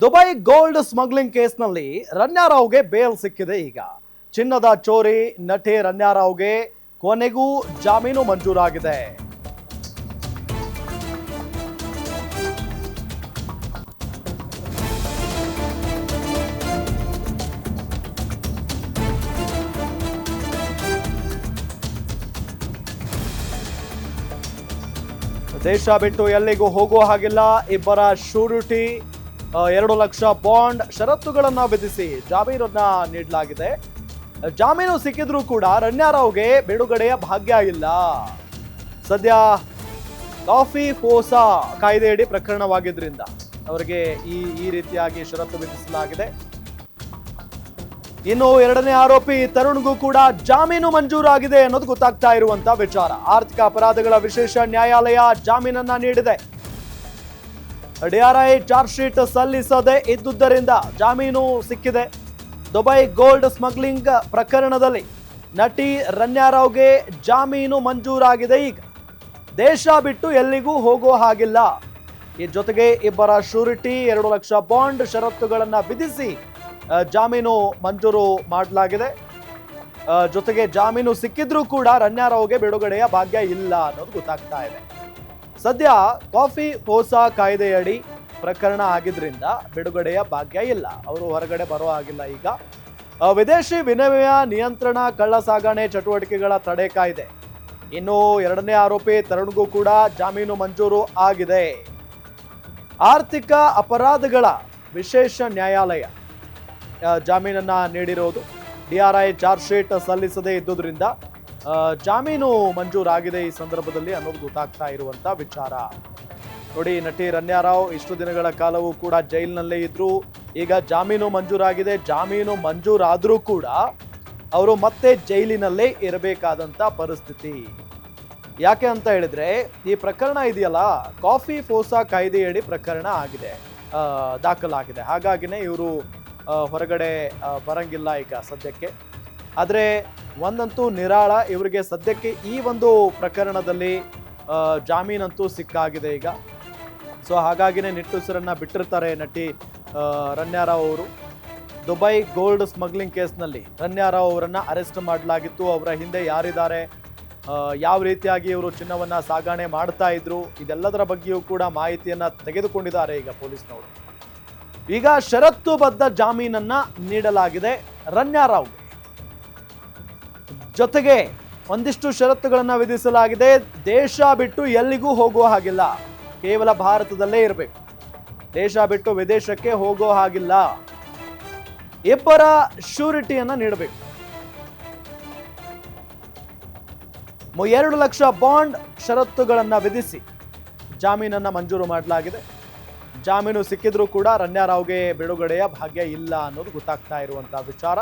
Dubai gold smuggling ಕೇಸ್ನಲ್ಲಿ ರಣ್ಯಾರಾವ್ಗೆ bale ಸಿಕ್ಕಿದೆ. ಈಗ ಚಿನ್ನದ ಚೋರಿ ನಟಿ ರಣ್ಯಾರಾವ್ಗೆ ಕೊನೆಗೂ ಜಾಮೀನು ಮಂಜೂರಾಗಿದೆ. ದೇಶ ಬಿಟ್ಟು ಎಲ್ಲಿಗೂ ಹೋಗುವ ಹಾಗಿಲ್ಲ. ಇಬ್ಬರ ಶೂರಿಟಿ 2 ಲಕ್ಷ ಬಾಂಡ್ ಷರತ್ತುಗಳನ್ನ ವಿಧಿಸಿ ಜಾಮೀನನ್ನ ನೀಡಲಾಗಿದೆ. ಜಾಮೀನು ಸಿಕ್ಕಿದ್ರೂ ಕೂಡ ರಣ್ಯಾರಾವ್ಗೆ ಬಿಡುಗಡೆಯ ಭಾಗ್ಯ ಇಲ್ಲ. ಸದ್ಯ ಕಾಫಿ ಫೋಸಾ ಕಾಯ್ದೆಯಡಿ ಪ್ರಕರಣವಾಗಿದ್ರಿಂದ ಅವರಿಗೆ ಈ ರೀತಿಯಾಗಿ ಷರತ್ತು ವಿಧಿಸಲಾಗಿದೆ. ಇನ್ನು ಎರಡನೇ ಆರೋಪಿ ತರುಣ್ಗೂ ಕೂಡ ಜಾಮೀನು ಮಂಜೂರಾಗಿದೆ ಅನ್ನೋದು ಗೊತ್ತಾಗ್ತಾ ಇರುವಂತ ವಿಚಾರ. ಆರ್ಥಿಕ ಅಪರಾಧಗಳ ವಿಶೇಷ ನ್ಯಾಯಾಲಯ ಜಾಮೀನನ್ನ ನೀಡಿದೆ. ಡಿಆರ್ಐ ಚಾರ್ಜ್ ಶೀಟ್ ಸಲ್ಲಿಸದೆ ಇದ್ದುದರಿಂದ ಜಾಮೀನು ಸಿಕ್ಕಿದೆ. ದುಬೈ ಗೋಲ್ಡ್ ಸ್ಮಗ್ಲಿಂಗ್ ಪ್ರಕರಣದಲ್ಲಿ ನಟಿ ರಣ್ಯಾರಾವ್ಗೆ ಜಾಮೀನು ಮಂಜೂರಾಗಿದೆ. ಈಗ ದೇಶ ಬಿಟ್ಟು ಎಲ್ಲಿಗೂ ಹೋಗೋ ಹಾಗಿಲ್ಲ. ಈ ಜೊತೆಗೆ ಇಬ್ಬರ ಶೂರಿಟಿ 2 ಲಕ್ಷ ಬಾಂಡ್ ಷರತ್ತುಗಳನ್ನ ವಿಧಿಸಿ ಜಾಮೀನು ಮಂಜೂರು ಮಾಡಲಾಗಿದೆ. ಜೊತೆಗೆ ಜಾಮೀನು ಸಿಕ್ಕಿದ್ರೂ ಕೂಡ ರಣ್ಯಾರಾವ್ಗೆ ಬಿಡುಗಡೆಯ ಭಾಗ್ಯ ಇಲ್ಲ ಅನ್ನೋದು ಗೊತ್ತಾಗ್ತಾ ಇದೆ. ಸದ್ಯ ಕಾಫಿ ಫೋಸಾ ಕಾಯ್ದೆಯಡಿ ಪ್ರಕರಣ ಆಗಿದ್ರಿಂದ ಬಿಡುಗಡೆಯ ಭಾಗ್ಯ ಇಲ್ಲ. ಅವರು ಹೊರಗಡೆ ಬರೋ ಹಾಗಿಲ್ಲ. ಈಗ ವಿದೇಶಿ ವಿನಿಮಯ ನಿಯಂತ್ರಣ ಕಳ್ಳ ಸಾಗಣೆ ಚಟುವಟಿಕೆಗಳ ತಡೆ ಕಾಯ್ದೆ. ಇನ್ನು ಎರಡನೇ ಆರೋಪಿ ತರುಣ್ಗೂ ಕೂಡ ಜಾಮೀನು ಮಂಜೂರು ಆಗಿದೆ. ಆರ್ಥಿಕ ಅಪರಾಧಗಳ ವಿಶೇಷ ನ್ಯಾಯಾಲಯ ಜಾಮೀನನ್ನ ನೀಡಿರೋದು. ಡಿಆರ್ಐ ಚಾರ್ಜ್ ಶೀಟ್ ಸಲ್ಲಿಸದೇ ಇದ್ದುದರಿಂದ ಜಾಮೀನು ಮಂಜೂರಾಗಿದೆ ಈ ಸಂದರ್ಭದಲ್ಲಿ ಅನ್ನೋದು ಗೊತ್ತಾಗ್ತಾ ಇರುವಂತ ವಿಚಾರ. ನೋಡಿ, ನಟಿ ರಣ್ಯಾರಾವ್ ಇಷ್ಟು ದಿನಗಳ ಕಾಲವೂ ಕೂಡ ಜೈಲಿನಲ್ಲೇ ಇದ್ರು. ಈಗ ಜಾಮೀನು ಮಂಜೂರಾಗಿದೆ. ಜಾಮೀನು ಮಂಜೂರಾದ್ರೂ ಕೂಡ ಅವರು ಮತ್ತೆ ಜೈಲಿನಲ್ಲೇ ಇರಬೇಕಾದಂತ ಪರಿಸ್ಥಿತಿ. ಯಾಕೆ ಅಂತ ಹೇಳಿದ್ರೆ, ಈ ಪ್ರಕರಣ ಇದೆಯಲ್ಲ, ಕಾಫಿ ಫೋಸಾ ಕಾಯ್ದೆಯಡಿ ಪ್ರಕರಣ ಆಗಿದೆ, ದಾಖಲಾಗಿದೆ. ಹಾಗಾಗಿನೇ ಇವರು ಹೊರಗಡೆ ಬರಂಗಿಲ್ಲ ಈಗ ಸದ್ಯಕ್ಕೆ. ಆದರೆ ಒಂದಂತೂ ನಿರಾಳ, ಇವರಿಗೆ ಸದ್ಯಕ್ಕೆ ಈ ಒಂದು ಪ್ರಕರಣದಲ್ಲಿ ಜಾಮೀನಂತೂ ಸಿಕ್ಕಾಗಿದೆ ಈಗ. ಸೊ ಹಾಗಾಗಿನೇ ನಿಟ್ಟುಸಿರನ್ನ ಬಿಟ್ಟಿರ್ತಾರೆ ನಟಿ ರಣ್ಯಾರಾವ್ ಅವರು. ದುಬೈ ಗೋಲ್ಡ್ ಸ್ಮಗ್ಲಿಂಗ್ ಕೇಸ್ನಲ್ಲಿ ರಣ್ಯಾರಾವ್ ಅವರನ್ನ ಅರೆಸ್ಟ್ ಮಾಡಲಾಗಿತ್ತು. ಅವರ ಹಿಂದೆ ಯಾರಿದ್ದಾರೆ, ಯಾವ ರೀತಿಯಾಗಿ ಇವರು ಚಿನ್ನವನ್ನ ಸಾಗಣೆ ಮಾಡ್ತಾ ಇದ್ರು, ಇದೆಲ್ಲದರ ಬಗ್ಗೆಯೂ ಕೂಡ ಮಾಹಿತಿಯನ್ನ ತೆಗೆದುಕೊಂಡಿದ್ದಾರೆ ಈಗ ಪೊಲೀಸ್ನವರು. ಈಗ ಷರತ್ತುಬದ್ಧ ಜಾಮೀನನ್ನ ನೀಡಲಾಗಿದೆ ರಣ್ಯಾರಾವ್ಗೆ. ಜೊತೆಗೆ ಒಂದಿಷ್ಟು ಷರತ್ತುಗಳನ್ನ ವಿಧಿಸಲಾಗಿದೆ. ದೇಶ ಬಿಟ್ಟು ಎಲ್ಲಿಗೂ ಹೋಗುವ ಹಾಗಿಲ್ಲ, ಕೇವಲ ಭಾರತದಲ್ಲೇ ಇರಬೇಕು, ದೇಶ ಬಿಟ್ಟು ವಿದೇಶಕ್ಕೆ ಹೋಗೋ ಹಾಗಿಲ್ಲ. ಇಬ್ಬರ ಶ್ಯೂರಿಟಿಯನ್ನ ನೀಡಬೇಕು. 2 ಲಕ್ಷ ಬಾಂಡ್ ಷರತ್ತುಗಳನ್ನ ವಿಧಿಸಿ ಜಾಮೀನನ್ನ ಮಂಜೂರು ಮಾಡಲಾಗಿದೆ. ಜಾಮೀನು ಸಿಕ್ಕಿದ್ರೂ ಕೂಡ ರಣ್ಯಾರಾವ್ಗೆ ಬಿಡುಗಡೆಯ ಭಾಗ್ಯ ಇಲ್ಲ ಅನ್ನೋದು ಗೊತ್ತಾಗ್ತಾ ಇರುವಂತಹ ವಿಚಾರ.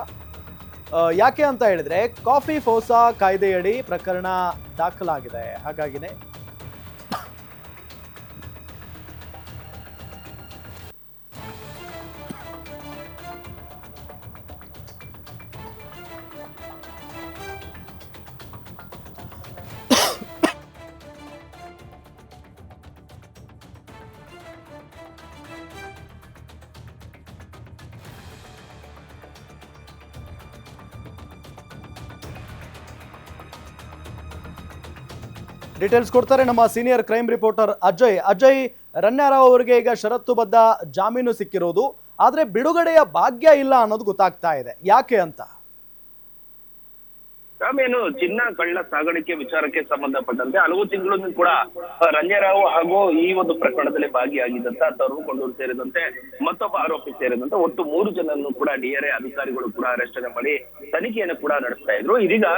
ಯಾಕೆ ಅಂತ ಹೇಳಿದ್ರೆ, ಕಾಫಿ ಫೋಸಾ ಕಾಯ್ದೆಯಡಿ ಪ್ರಕರಣ ದಾಖಲಾಗಿದೆ. ಹಾಗಾಗಿನೇ ಡೀಟೇಲ್ಸ್ ಕೊಡ್ತಾರೆ ನಮ್ಮ ಸೀನಿಯರ್ ಕ್ರೈಮ್ ರಿಪೋರ್ಟರ್ ಅಜಯ್. ರಣ್ಯಾರಾವ್ ಅವರಿಗೆ ಈಗ ಷರತ್ತುಬದ್ಧ ಜಾಮೀನು ಸಿಕ್ಕಿರೋದು, ಆದ್ರೆ ಬಿಡುಗಡೆಯ ಭಾಗ್ಯ ಇಲ್ಲ ಅನ್ನೋದು ಗೊತ್ತಾಗ್ತಾ ಇದೆ. ಯಾಕೆ ಅಂತ? ಏನು ಚಿನ್ನ ಕಳ್ಳ ಸಾಗಾಣಿಕೆ ವಿಚಾರಕ್ಕೆ ಸಂಬಂಧಪಟ್ಟಂತೆ ಹಲವು ತಿಂಗಳು ಕೂಡ ರಣ್ಯಾರಾವ್ ಹಾಗೂ ಈ ಒಂದು ಪ್ರಕರಣದಲ್ಲಿ ಭಾಗಿಯಾಗಿದ್ದಂತ ತರುಣ್ ಕೊಂಡೂರು ಸೇರಿದಂತೆ ಮತ್ತೊಬ್ಬ ಆರೋಪಿ ಸೇರಿದಂತೆ ಒಟ್ಟು 3 ಜನರನ್ನು ಕೂಡ ಡಿಆರ್ಐ ಅಧಿಕಾರಿಗಳು ಕೂಡ ಅರೆಸ್ಟ್ ಮಾಡಿ ತನಿಖೆಯನ್ನು ಕೂಡ ನಡೆಸ್ತಾ ಇದ್ರು. ಇದೀಗ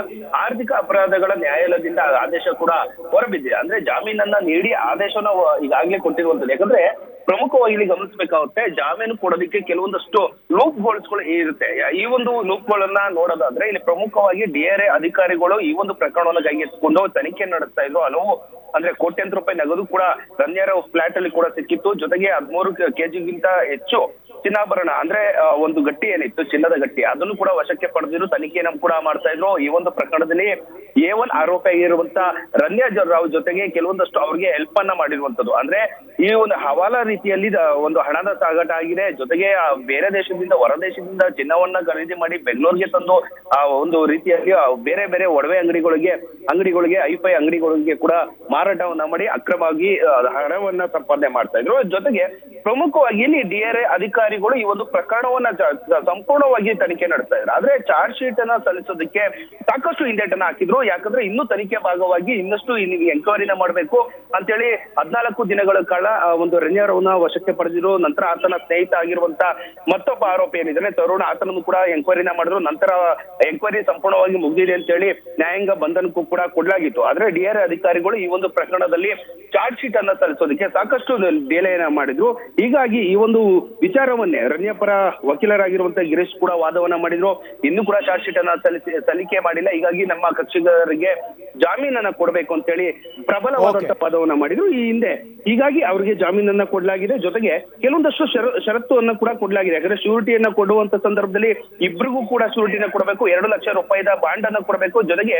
ಆರ್ಥಿಕ ಅಪರಾಧಗಳ ನ್ಯಾಯಾಲಯದಿಂದ ಆದೇಶ ಕೂಡ ಹೊರಬಿದ್ದಿದೆ. ಅಂದ್ರೆ ಜಾಮೀನನ್ನ ನೀಡಿ ಆದೇಶನ ಈಗಾಗಲೇ ಕೊಟ್ಟಿರುವಂತದ್ದು. ಯಾಕಂದ್ರೆ ಪ್ರಮುಖವಾಗಿ ಇಲ್ಲಿ ಗಮನಿಸಬೇಕಾಗುತ್ತೆ, ಜಾಮೀನು ಕೊಡೋದಕ್ಕೆ ಕೆಲವೊಂದಷ್ಟು ಲೂಪ್ ಗೋಲ್ಸ್ಗಳು ಇರುತ್ತೆ. ಈ ಒಂದು ಲೂಪ್ ಗಳನ್ನ ನೋಡೋದಾದ್ರೆ ಇಲ್ಲಿ ಪ್ರಮುಖವಾಗಿ ಡಿಆರ್ಐ ಅಧಿಕಾರಿಗಳು ಈ ಒಂದು ಪ್ರಕರಣವನ್ನು ಕೈಗೆತ್ತಿಕೊಂಡು ತನಿಖೆ ನಡೆಸ್ತಾ ಇದ್ರು. ಹಲವು ಅಂದ್ರೆ ಕೋಟ್ಯಾಂತರ ರೂಪಾಯಿ ನಗದು ಕೂಡ ರಣ್ಯಾರಾವ್ ಫ್ಲಾಟ್ ಅಲ್ಲಿ ಕೂಡ ಸಿಕ್ಕಿತ್ತು. ಜೊತೆಗೆ 13 kg ಹೆಚ್ಚು ಚಿನ್ನಾಭರಣ ಅಂದ್ರೆ ಒಂದು ಗಟ್ಟಿ ಏನಿತ್ತು, ಚಿನ್ನದ ಗಟ್ಟಿ, ಅದನ್ನು ಕೂಡ ವಶಕ್ಕೆ ಪಡೆದಿರು ತನಿಖೆಯನ್ನು ಕೂಡ ಮಾಡ್ತಾ ಇದ್ರು. ಈ ಒಂದು ಪ್ರಕರಣದಲ್ಲಿ A1 ಆರೋಪಿ ಆಗಿರುವಂತ ರನ್ಯಾ ರಾವ್ ಜೊತೆಗೆ ಕೆಲವೊಂದಷ್ಟು ಅವ್ರಿಗೆ ಹೆಲ್ಪ್ ಅನ್ನ ಮಾಡಿರುವಂತದ್ದು. ಅಂದ್ರೆ ಈ ಒಂದು ಹವಾಲಾ ರೀತಿಯಲ್ಲಿ ಒಂದು ಹಣದ ಸಾಗಾಟ ಆಗಿದೆ. ಜೊತೆಗೆ ಬೇರೆ ದೇಶದಿಂದ, ಹೊರ ದೇಶದಿಂದ ಚಿನ್ನವನ್ನ ಖರೀದಿ ಮಾಡಿ ಬೆಂಗಳೂರಿಗೆ ತಂದು ಆ ಒಂದು ರೀತಿಯಾಗಿ ಬೇರೆ ಬೇರೆ ಒಡವೆ ಅಂಗಡಿಗಳಿಗೆ ಐಫೈ ಅಂಗಡಿಗಳಿಗೆ ಕೂಡ ಮಾರಾಟವನ್ನ ಮಾಡಿ ಅಕ್ರಮವಾಗಿ ಹಣವನ್ನ ಸಂಪಾದನೆ ಮಾಡ್ತಾ ಇದ್ರು. ಜೊತೆಗೆ ಪ್ರಮುಖವಾಗಿ ಇಲ್ಲಿ DRA ಅಧಿಕಾರಿಗಳು ಈ ಒಂದು ಪ್ರಕರಣವನ್ನ ಸಂಪೂರ್ಣವಾಗಿ ತನಿಖೆ ನಡೆಸ್ತಾ ಇದ್ರು. ಆದ್ರೆ ಚಾರ್ಜ್ ಶೀಟ್ ಅನ್ನ ಸಲ್ಲಿಸೋದಕ್ಕೆ ಸಾಕಷ್ಟು ಹಿಂದೇಟನ್ನ ಹಾಕಿದ್ರು. ಯಾಕಂದ್ರೆ ಇನ್ನೂ ತನಿಖೆ ಭಾಗವಾಗಿ ಇನ್ನಷ್ಟು ಎಂಕ್ವೈರಿನ ಮಾಡಬೇಕು ಅಂತೇಳಿ 14 ದಿನಗಳ ಕಾಲ ಒಂದು ರನ್ಯಾರವನ್ನ ವಶಕ್ಕೆ ಪಡೆದಿದ್ರು. ನಂತರ ಆತನ ಸ್ನೇಹಿತ ಆಗಿರುವಂತ ಮತ್ತೊಬ್ಬ ಆರೋಪಿ ಏನಿದ್ದಾನೆ ತರುಣ್, ಆತನನ್ನು ಕೂಡ ಎಂಕ್ವೈರಿನ ಮಾಡಿದ್ರು. ನಂತರ ಎಂಕ್ವೈರಿ ಸಂಪೂರ್ಣವಾಗಿ ಮುಗಿದಿದೆ ಅಂತೇಳಿ ನ್ಯಾಯಾಂಗ ಬಂಧನಕ್ಕೂ ಕೂಡ ಕೊಡಲಾಗಿತ್ತು. ಆದ್ರೆ DRA ಅಧಿಕಾರಿಗಳು ಈ ಒಂದು ಪ್ರಕರಣದಲ್ಲಿ ಚಾರ್ಜ್ ಶೀಟ್ ಅನ್ನ ಸಲ್ಲಿಸೋದಕ್ಕೆ ಸಾಕಷ್ಟು ಡಿಲೇನ ಮಾಡಿದ್ರು. ಹೀಗಾಗಿ ಈ ಒಂದು ವಿಚಾರವನ್ನೇ ರನ್ಯಾ ಪರ ವಕೀಲರಾಗಿರುವಂತ ಗಿರೀಶ್ ಕೂಡ ವಾದವನ್ನ ಮಾಡಿದ್ರು. ಇನ್ನೂ ಕೂಡ ಚಾರ್ಜ್ ಶೀಟ್ ಅನ್ನ ಸಲ್ಲಿಕೆ ಮಾಡಿಲ್ಲ. ಹೀಗಾಗಿ ನಮ್ಮ ಕಕ್ಷಿಗಾರರಿಗೆ ಜಾಮೀನನ್ನ ಕೊಡಬೇಕು ಅಂತ ಹೇಳಿ ಪ್ರಬಲವಾದಂತ ಪದವನ್ನ ಮಾಡಿದ್ರು ಈ ಹಿಂದೆ. ಹೀಗಾಗಿ ಅವರಿಗೆ ಜಾಮೀನನ್ನ ಕೊಡಲಾಗಿದೆ. ಜೊತೆಗೆ ಕೆಲವೊಂದಷ್ಟು ಷರತ್ತುವನ್ನ ಕೂಡ ಕೊಡಲಾಗಿದೆ. ಯಾಕಂದ್ರೆ ಶ್ಯೂರಿಟಿಯನ್ನ ಕೊಡುವಂತ ಸಂದರ್ಭದಲ್ಲಿ ಇಬ್ಬರಿಗೂ ಕೂಡ ಶ್ಯೂರಿಟಿನ ಕೊಡಬೇಕು, 2 ಲಕ್ಷ ರೂಪಾಯಿದ ಬಾಂಡ್ ಅನ್ನ ಕೊಡಬೇಕು. ಜೊತೆಗೆ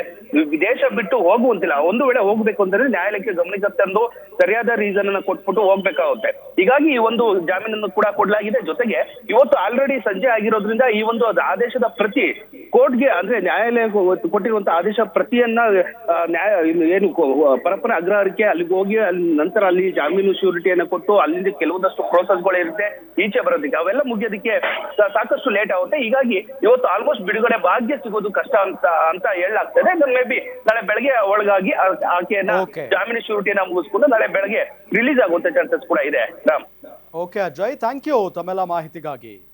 ವಿದೇಶ ಬಿಟ್ಟು ಹೋಗುವಂತಿಲ್ಲ. ಒಂದು ವೇಳೆ ಹೋಗ್ಬೇಕು ಅಂತಂದ್ರೆ ನ್ಯಾಯಾಲಯಕ್ಕೆ ಗಮನಕ್ಕೆ ತಂದು ಸರಿಯಾದ ರೀಸನ್ ಅನ್ನ ಕೊಟ್ಬಿಟ್ಟು ಹೋಗ್ಬೇಕಾಗುತ್ತೆ. ಹೀಗಾಗಿ ಈ ಒಂದು ಜಾಮೀನನ್ನು ಕೂಡ ಕೊಡಲಾಗಿದೆ. ಜೊತೆಗೆ ಇವತ್ತು ಆಲ್ರೆಡಿ ಸಂಜೆ ಆಗಿರೋದ್ರಿಂದ ಈ ಒಂದು ಆದೇಶದ ಪ್ರತಿ ಕೋರ್ಟ್ಗೆ ಅಂದ್ರೆ ನ್ಯಾಯಾಲಯ ಕೊಟ್ಟಿರುವಂತಹ ಆದೇಶ ಪ್ರತಿಯನ್ನ ಏನು ಪರಪ್ಪನ ಅಗ್ರಹಾರಕ್ಕೆ ಅಲ್ಲಿಗೆ ಹೋಗಿ ನಂತರ ಅಲ್ಲಿ ಜಾಮೀನು ಶ್ಯೂರಿಟಿಯನ್ನ ಕೊಟ್ಟು ಅಲ್ಲಿಂದ ಕೆಲವೊಂದಷ್ಟು ಪ್ರೋಸೆಸ್ಗಳು ಇರುತ್ತೆ ಈಚೆ ಬರೋದಕ್ಕೆ, ಅವೆಲ್ಲ ಮುಗಿಯೋದಕ್ಕೆ ಸಾಕಷ್ಟು ಲೇಟ್ ಆಗುತ್ತೆ. ಹೀಗಾಗಿ ಇವತ್ತು ಆಲ್ಮೋಸ್ಟ್ ಬಿಡುಗಡೆ ಭಾಗ್ಯ ಸಿಗೋದು ಕಷ್ಟ ಅಂತ ಹೇಳಲಾಗ್ತದೆ. ಮೇ ಬಿ ನಾಳೆ ಬೆಳಗ್ಗೆ ಒಳಗಾಗಿ ಆಕೆಯನ್ನ ಜಾಮೀನು ಶ್ಯೂರಿಟಿಯನ್ನ ಮುಗಿಸ್ಕೊಂಡು ನಾಳೆ ಬೆಳಗ್ಗೆ ರಿಲೀಸ್ ಆಗುವಂತ ಚಾನ್ಸಸ್ ಕೂಡ ಇದೆ. Ram, okay Ajay, thank you ತಮ್ಮೆಲ್ಲ ಮಾಹಿತಿಗಾಗಿ.